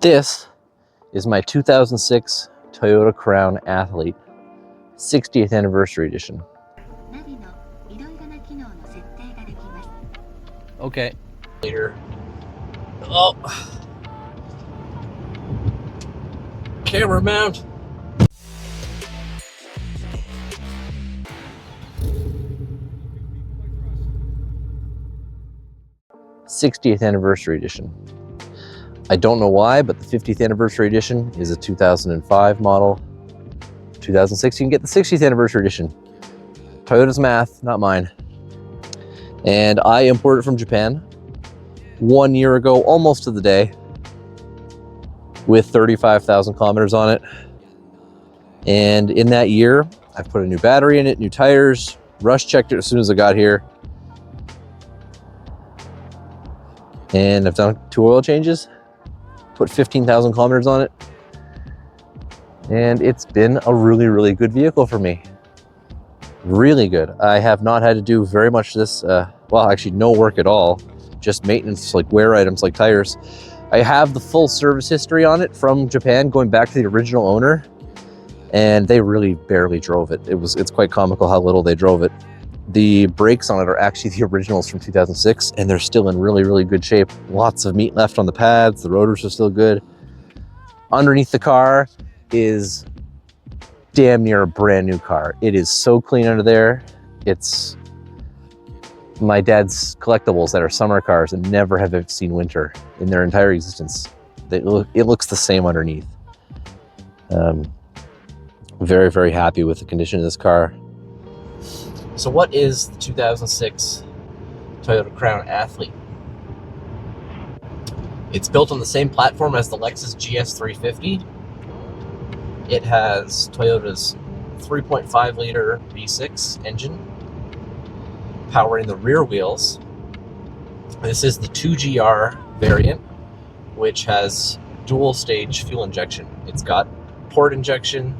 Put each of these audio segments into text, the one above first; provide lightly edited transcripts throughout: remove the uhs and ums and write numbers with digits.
This is my 2006 Toyota Crown Athlete 60th Anniversary Edition. Okay. Later. Oh. Camera mount. '60th Anniversary Edition. I don't know why, but the 50th Anniversary Edition is a 2005 model. 2006, you can get the 60th Anniversary Edition. Toyota's math, not mine. And I imported it from Japan 1 year ago, almost to the day, with 35,000 kilometers on it. And in that year, I've put a new battery in it, new tires, rush checked it as soon as I got here. And I've done 2 oil changes, put 15,000 kilometers on it. And it's been a really, really good vehicle for me. Really good. I have not had to do very much this, well, actually no work at all, just maintenance like wear items like tires. I have the full service history on it from Japan, going back to the original owner, and they really barely drove it. It's quite comical how little they drove it. The brakes on it are actually the originals from 2006, and they're still in really, really good shape. Lots of meat left on the pads, the rotors are still good. Underneath the car is damn near a brand new car. It is so clean under there. It's my dad's collectibles that are summer cars and never have seen winter in their entire existence. It looks the same underneath. Very, very happy with the condition of this car. So what is the 2006 Toyota Crown Athlete? It's built on the same platform as the Lexus GS350. It has Toyota's 3.5 liter V6 engine powering the rear wheels. This is the 2GR variant, which has dual stage fuel injection. It's got port injection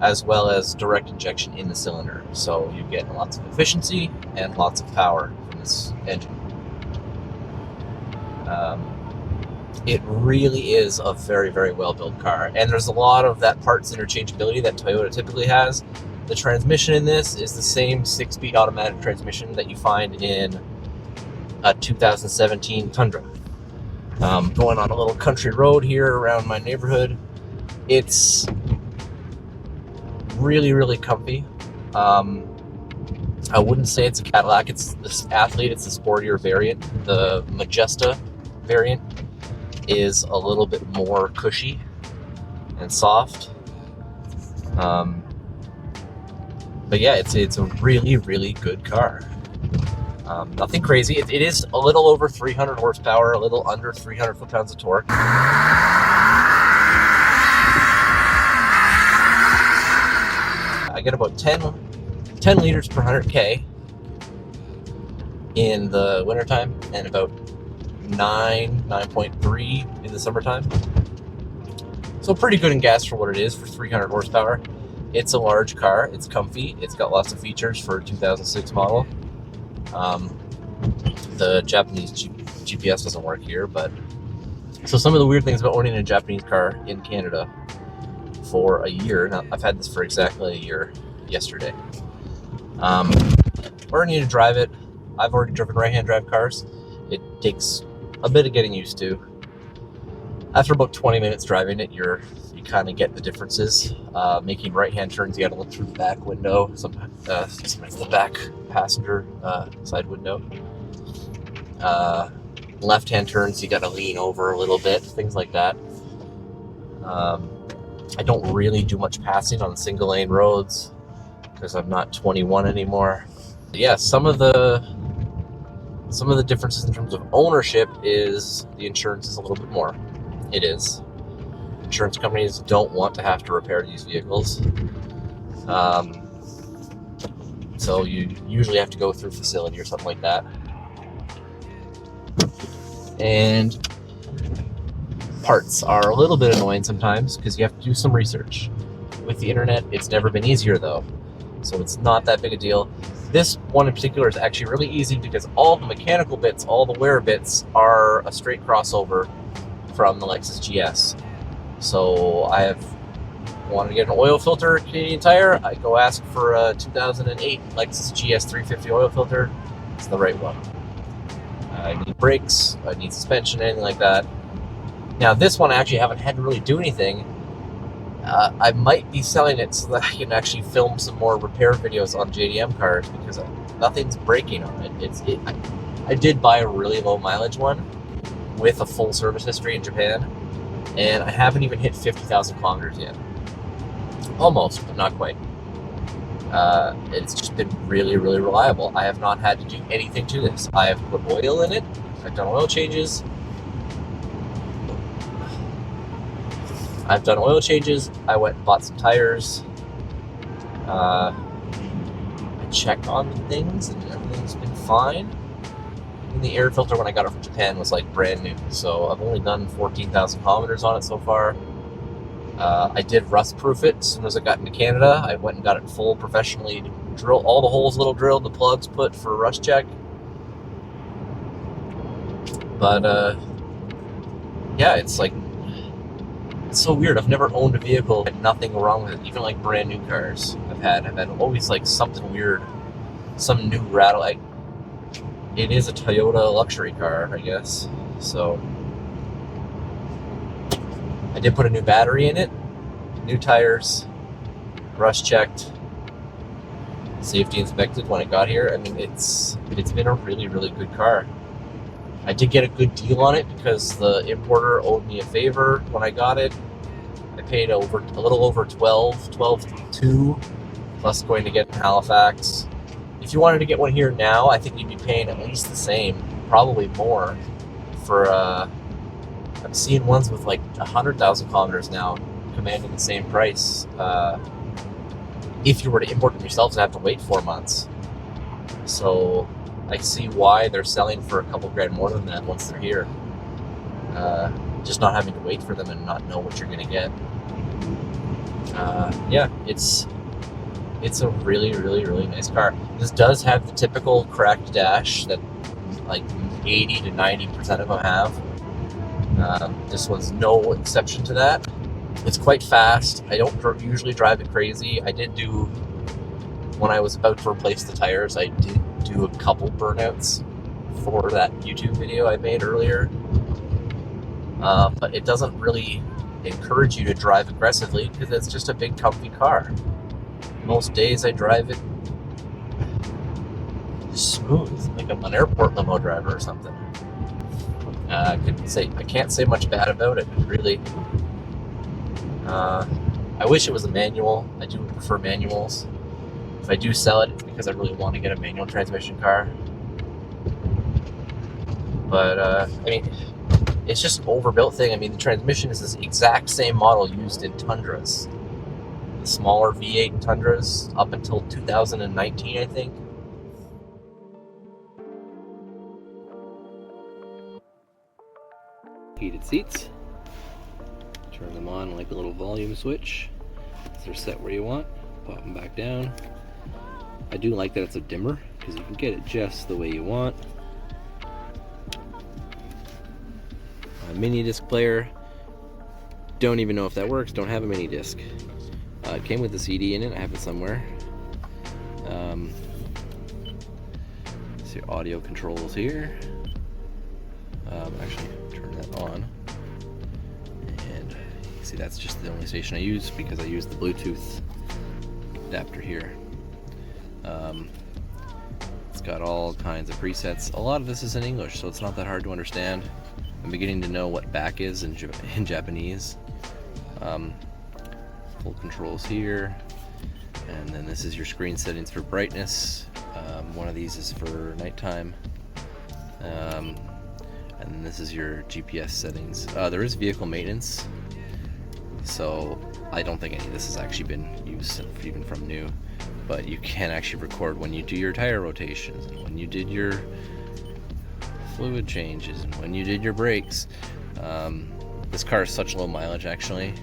as well as direct injection in the cylinder. So you get lots of efficiency and lots of power from this engine. It really is a very, very well-built car. And there's a lot of that parts interchangeability that Toyota typically has. The transmission in this is the same 6-speed automatic transmission that you find in a 2017 Tundra. Going on a little country road here around my neighborhood, it's really, really comfy. I wouldn't say it's a Cadillac. It's this Athlete. It's the sportier variant. The Majesta variant is a little bit more cushy and soft. But yeah, it's a really, really good car. Nothing crazy. It is a little over 300 horsepower, a little under 300 foot-pounds of torque. I get about 10 liters per 100K in the wintertime and about 9.3 in the summertime. So pretty good in gas for what it is for 300 horsepower. It's a large car, it's comfy, it's got lots of features for a 2006 model. The Japanese GPS doesn't work here, but so some of the weird things about owning a Japanese car in Canada for a year. Now, I've had this for exactly a year yesterday. Or need to drive it. I've already driven right-hand drive cars. It takes a bit of getting used to. After about 20 minutes driving it, you kind of get the differences. Making right-hand turns, you got to look through the back window. Sometimes the back passenger side window. Left-hand turns, you got to lean over a little bit. Things like that. I don't really do much passing on single-lane roads because I'm not 21 anymore. But yeah, some of the differences in terms of ownership is the insurance is a little bit more. It is. Insurance companies don't want to have to repair these vehicles. So you usually have to go through a facility or something like that. And parts are a little bit annoying sometimes because you have to do some research. With the internet, it's never been easier though. So it's not that big a deal. This one in particular is actually really easy because all the mechanical bits, all the wear bits are a straight crossover from the Lexus GS. So I have wanted to get an oil filter Canadian Tire. I go ask for a 2008 Lexus GS 350 oil filter. It's the right one. I need brakes, I need suspension, anything like that. Now this one I actually haven't had to really do anything. I might be selling it so that I can actually film some more repair videos on JDM cars, because nothing's breaking on it. I did buy a really low mileage one with a full service history in Japan, and I haven't even hit 50,000 kilometers yet. Almost, but not quite. It's just been really, really reliable. I have not had to do anything to this. I have put oil in it. I've done oil changes. I went and bought some tires. I checked on things and everything's been fine. And the air filter when I got it from Japan was like brand new. So I've only done 14,000 kilometers on it so far. I did rust proof it as soon as I got into Canada. I went and got it full professionally drilled, all the holes little drilled, the plugs put for rust check. But yeah, it's like, it's so weird. I've never owned a vehicle with nothing wrong with it, even like brand new cars. I've had always like something weird, some new rattle. It is a Toyota luxury car, I guess. So I did put a new battery in it, new tires, rust checked, safety inspected when it got here. I mean, it's been a really, really good car. I did get a good deal on it because the importer owed me a favor when I got it. I paid a little over 12.2, plus going to get in Halifax. If you wanted to get one here now, I think you'd be paying at least the same, probably more, for I'm seeing ones with like 100,000 kilometers now commanding the same price. If you were to import them yourselves and have to wait 4 months. So I see why they're selling for a couple grand more than that once they're here. Just not having to wait for them and not know what you're gonna get. Yeah, it's a really, really, really nice car. This does have the typical cracked dash that like 80 to 90% of them have. This one's no exception to that. It's quite fast. I don't usually drive it crazy. I did do, when I was about to replace the tires, I did do a couple burnouts for that YouTube video I made earlier. But it doesn't really encourage you to drive aggressively because it's just a big comfy car. Most days I drive it smooth, like I'm an airport limo driver or something. I can't say much bad about it, really. I wish it was a manual. I do prefer manuals. If I do sell it, it's because I really want to get a manual transmission car. But I mean, it's just an overbuilt thing. I mean, the transmission is this exact same model used in Tundras. The smaller V8 Tundras up until 2019, I think. Heated seats. Turn them on like a little volume switch. So they're set where you want. Pop them back down. I do like that it's a dimmer because you can get it just the way you want. A mini disc player. Don't even know if that works. Don't have a mini disc. It came with a CD in it. I have it somewhere. See audio controls here. Actually, turn that on. And you see that's just the only station I use because I use the Bluetooth adapter here. It's got all kinds of presets. A lot of this is in English, so it's not that hard to understand. I'm beginning to know what back is in Japanese. Full controls here, and then this is your screen settings for brightness. One of these is for nighttime, and then this is your GPS settings. There is vehicle maintenance, so I don't think any of this has actually been used even from new, but you can actually record when you do your tire rotations and when you did your fluid changes and when you did your brakes. This car is such low mileage actually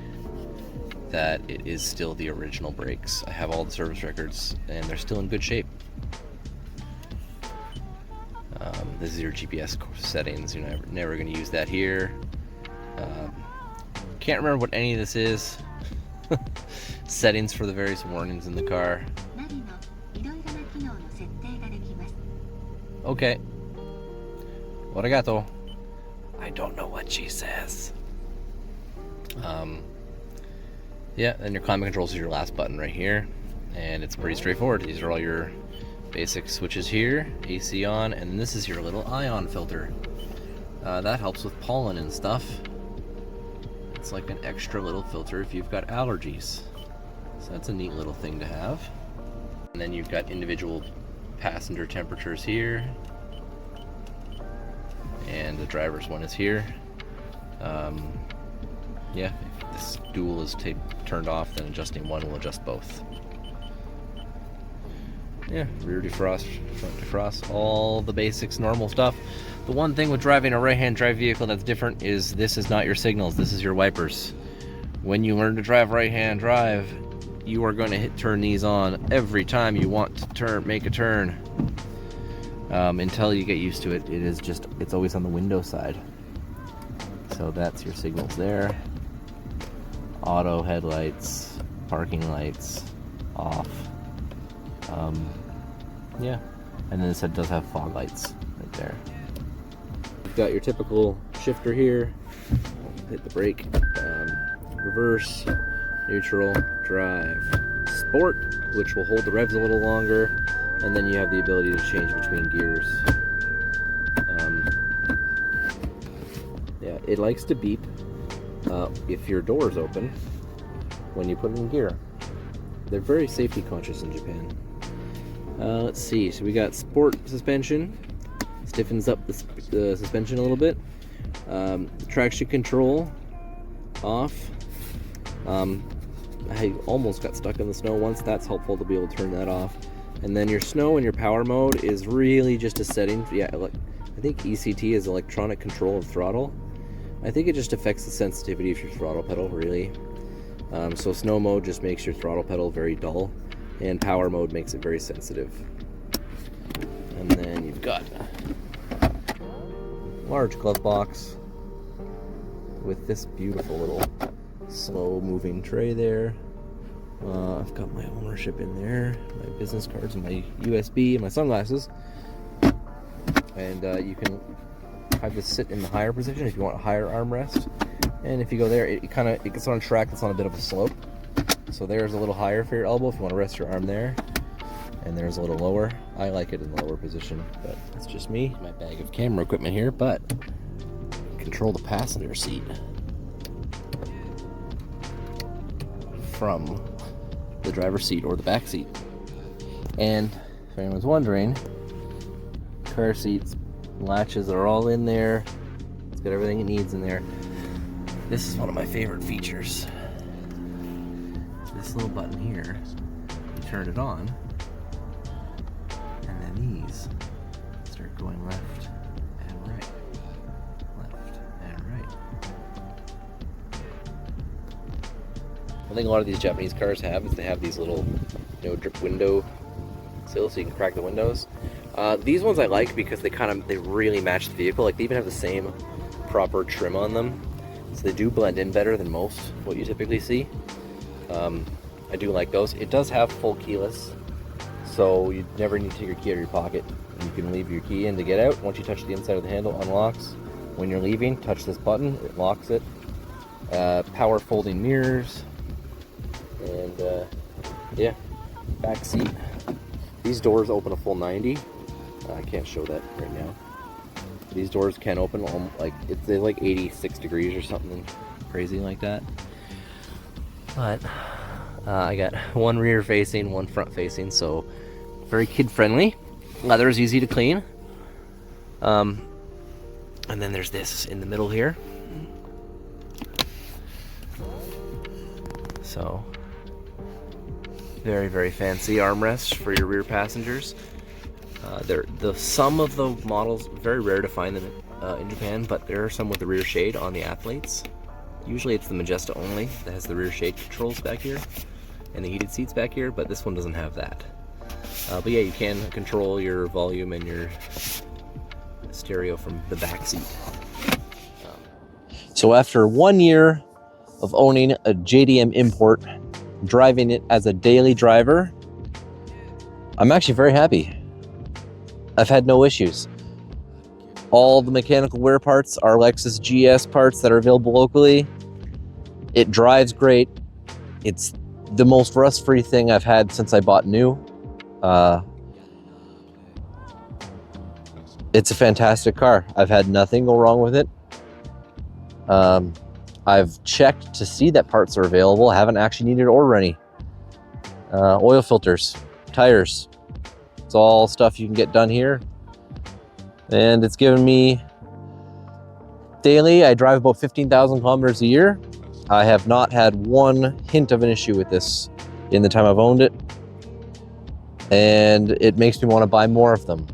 that it is still the original brakes. I have all the service records and they're still in good shape. This is your GPS settings. You're never going to use that here. Can't remember what any of this is. Settings for the various warnings in the car. Okay. Arigato. I don't know what she says. Yeah, and your climate controls is your last button right here. And it's pretty straightforward. These are all your basic switches here. AC on, and this is your little ion filter. That helps with pollen and stuff. It's like an extra little filter if you've got allergies. So that's a neat little thing to have. And then you've got individual passenger temperatures here. And the driver's one is here. Yeah, if this dual is turned off, then adjusting one will adjust both. Yeah, rear defrost, front defrost, all the basics, normal stuff. The one thing with driving a right-hand drive vehicle that's different is this is not your signals, this is your wipers. When you learn to drive right-hand drive, you are going to turn these on every time you want to make a turn. Until you get used to it, it's always on the window side. So that's your signals there. Auto headlights, parking lights, off. Yeah, and then this head does have fog lights right there. You've got your typical shifter here. Hit the brake. Reverse, neutral, drive, sport, which will hold the revs a little longer, and then you have the ability to change between gears. Yeah, it likes to beep if your door is open when you put it in gear. They're very safety conscious in Japan. Let's see, so we got sport suspension, stiffens up the suspension a little bit. Traction control off. I almost got stuck in the snow once. That's helpful to be able to turn that off. And then your snow and your power mode is really just a setting. Yeah, I think ECT is electronic control of throttle. I think it just affects the sensitivity of your throttle pedal, really. So snow mode just makes your throttle pedal very dull, and power mode makes it very sensitive. And then you've got a large glove box with this beautiful little slow moving tray there. I've got my ownership in there, my business cards, and my USB, and my sunglasses. And you can have this sit in the higher position if you want a higher armrest. And if you go there, it gets on a track that's on a bit of a slope. So there's a little higher for your elbow if you want to rest your arm there. And there's a little lower. I like it in the lower position, but that's just me. My bag of camera equipment here, but control the passenger seat from the driver's seat or the back seat. And if anyone's wondering, car seats, latches are all in there. It's got everything it needs in there. This is one of my favorite features. This little button here, you turn it on, and then these start going left and right, left and right. One thing a lot of these Japanese cars have is they have these little, drip window sills so you can crack the windows. These ones I like because they really match the vehicle. Like, they even have the same proper trim on them, so they do blend in better than most what you typically see. I do like those. It does have full keyless, so you never need to take your key out of your pocket. You can leave your key in to get out. Once you touch the inside of the handle, unlocks. When you're leaving, touch this button, it locks it. Power folding mirrors, and yeah, back seat. These doors open a full 90. I can't show that right now. These doors can open they're like 86 degrees or something crazy like that. But I got one rear facing, one front facing, so very kid friendly. Leather is easy to clean. And then there's this in the middle here. So very, very fancy armrests for your rear passengers. Some of the models, very rare to find them in Japan, but there are some with the rear shade on the athletes. Usually it's the Majesta only that has the rear shade controls back here and the heated seats back here, but this one doesn't have that. But yeah, you can control your volume and your stereo from the back seat. So after 1 year of owning a JDM import, driving it as a daily driver, I'm actually very happy. I've had no issues. All the mechanical wear parts are Lexus GS parts that are available locally. It drives great. It's the most rust-free thing I've had since I bought new. It's a fantastic car. I've had nothing go wrong with it. I've checked to see that parts are available. I haven't actually needed to order any. Oil filters, tires. It's all stuff you can get done here. And it's given me daily, I drive about 15,000 kilometers a year. I have not had one hint of an issue with this in the time I've owned it. And it makes me want to buy more of them.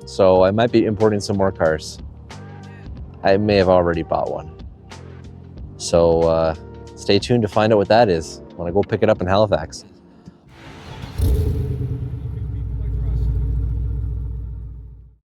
So I might be importing some more cars. I may have already bought one. So stay tuned to find out what that is when I go pick it up in Halifax.